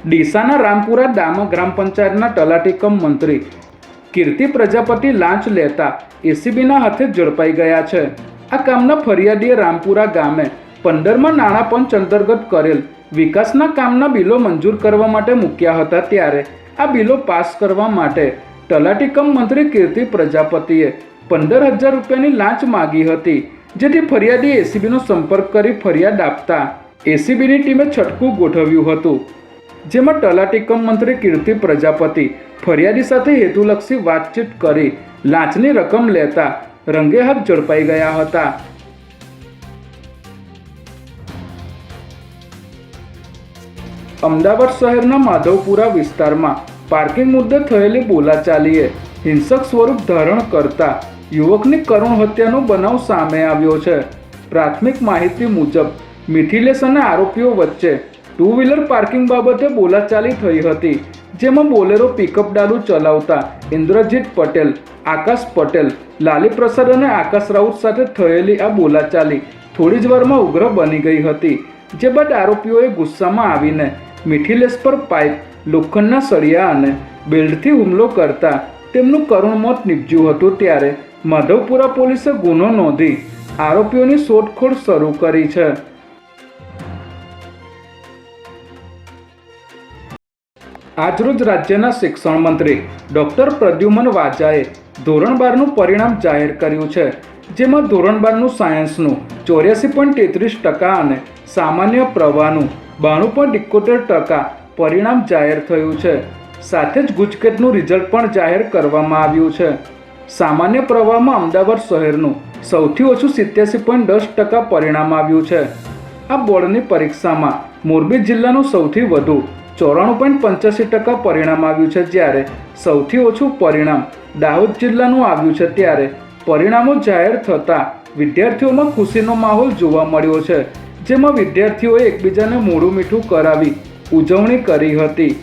ડીસાના રામપુરા ડામર ગ્રામ પંચાયતના તલાટી કમ મંત્રી કીર્તિ પ્રજાપતિ લાંચ લેતા એસીબીના હાથે ઝડપાઈ ગયા છે। આ કામના ફરિયાદીએ રામપુરા ગામે 15માં નાણાં પંચ અંતર્ગત કરેલ વિકાસના કામના બિલો મંજૂર કરવા માટે મૂક્યા હતા, ત્યારે આ બિલો પાસ કરવા માટે તલાટી કમ મંત્રી કીર્તિ પ્રજાપતિએ 15,000 રૂપિયાની લાંચ માગી હતી, જેથી ફરિયાદીએ એસીબીનો સંપર્ક કરી ફરિયાદ આપતા એસીબીની ટીમે છટકું ગોઠવ્યું હતું, જેમાં તલાટી કમ મંત્રી કીર્તિ પ્રજાપતિ ફરિયાદી સાથે હેતુલક્ષી વાતચીત કરી લાંચની રકમ લેતા રંગે હાથ ઝડપાઈ ગયા હતા। અમદાવાદ શહેરના માધવપુરા વિસ્તારમાં પાર્કિંગ મુદ્દે થયેલી બોલાચાલીએ હિંસક સ્વરૂપ ધારણ કરતા યુવકની કરુણ હત્યાનો બનાવ સામે આવ્યો છે। પ્રાથમિક માહિતી મુજબ મિથિલેશ અને આરોપીઓ વચ્ચે 2 વ્હીલર પાર્કિંગ બાબતે બોલાચાલી થઈ હતી, જેમાં બોલેરો પિકઅપ ડાલુ ચલાવતા ઇન્દ્રજીત પટેલ, આકાશ પટેલ, લાલી પ્રસાદ અને આકાશ રાઉત સાથે થયેલી આ બોલાચાલી થોડી જ વારમાં ઉગ્ર બની ગઈ હતી, જે બાદ આરોપીઓએ ગુસ્સામાં આવીને મિથિલેશ પર પાઇપ, લોખંડના સળિયા અને બેલ્ટથી હુમલો કરતા તેમનું કરુણ મોત નીપજ્યું હતું। ત્યારે માધવપુરા પોલીસે ગુનો નોંધી આરોપીઓની શોધખોળ શરૂ કરી છે। આજરોજ રાજ્યના શિક્ષણ મંત્રી ડૉક્ટર પ્રદ્યુમન વાજાએ ધોરણ 12નું પરિણામ જાહેર કર્યું છે, જેમાં ધોરણ 12નું સાયન્સનું 84.33% અને સામાન્ય પ્રવાહનું 92.71% પરિણામ જાહેર થયું છે। સાથે જ ગુજકેટનું રિઝલ્ટ પણ જાહેર કરવામાં આવ્યું છે। સામાન્ય પ્રવાહમાં અમદાવાદ શહેરનું સૌથી ઓછું 87.10% પરિણામ આવ્યું છે। આ બોર્ડની પરીક્ષામાં મોરબી જિલ્લાનું સૌથી વધુ 94.85% પરિણામ આવ્યું છે, જ્યારે સૌથી ઓછું પરિણામ દાહોદ જિલ્લાનું આવ્યું છે। ત્યારે પરિણામો જાહેર થતાં વિદ્યાર્થીઓમાં ખુશીનો માહોલ જોવા મળ્યો છે, જેમાં વિદ્યાર્થીઓએ એકબીજાને મોઢું મીઠું કરાવી ઉજવણી કરી હતી।